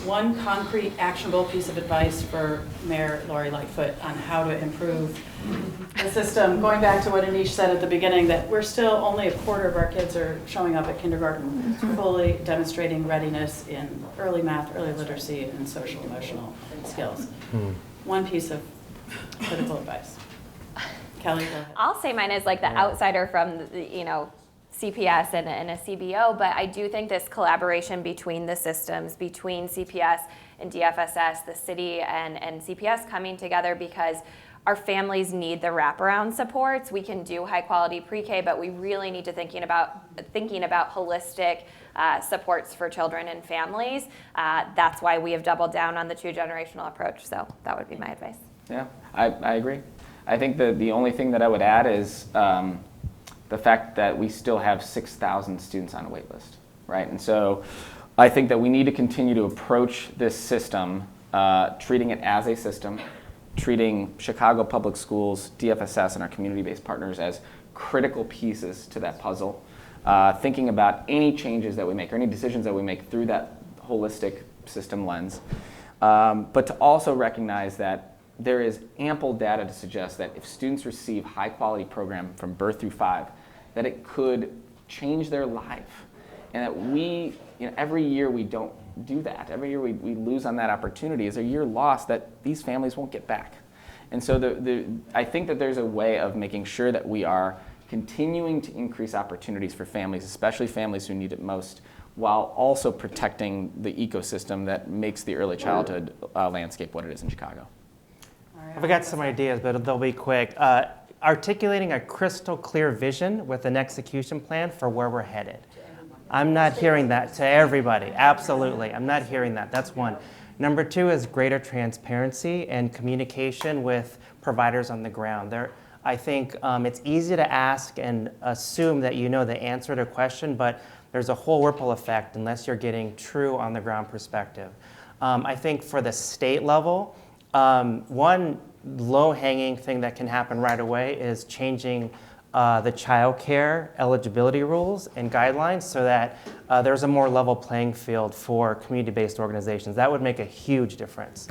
one concrete, actionable piece of advice for Mayor Lori Lightfoot on how to improve the system, going back to what Anish said at the beginning, that we're still only a quarter of our kids are showing up at kindergarten fully demonstrating readiness in early math, early literacy, and social emotional skills. One piece of critical advice. Kelly, go ahead. I'll say mine is like the outsider from the, CPS and a CBO, but I do think this collaboration between the systems, between CPS and DFSS, the city and CPS coming together, because our families need the wraparound supports. We can do high quality pre-K, but we really need to thinking about holistic supports for children and families. That's why we have doubled down on the 2-generational approach. So that would be my advice. Yeah, I agree. I think the only thing that I would add is the fact that we still have 6,000 students on a wait list, right? And so I think that we need to continue to approach this system, treating it as a system, treating Chicago Public Schools, DFSS, and our community-based partners as critical pieces to that puzzle, thinking about any changes that we make or any decisions that we make through that holistic system lens, but to also recognize that there is ample data to suggest that if students receive high-quality program from birth through 5, that it could change their life, and that we, every year we don't do that. Every year we lose on that opportunity is a year lost that these families won't get back. And so I think that there's a way of making sure that we are continuing to increase opportunities for families, especially families who need it most, while also protecting the ecosystem that makes the early childhood landscape what it is in Chicago. I've got some ideas, but they'll be quick. Articulating a crystal clear vision with an execution plan for where we're headed. I'm not hearing that to everybody. Absolutely. I'm not hearing that. That's one. Number 2 is greater transparency and communication with providers on the ground. I think it's easy to ask and assume that you know the answer to a question, but there's a whole ripple effect unless you're getting true on the ground perspective. I think for the state level, one low-hanging thing that can happen right away is changing the child care eligibility rules and guidelines so that there's a more level playing field for community-based organizations. That would make a huge difference.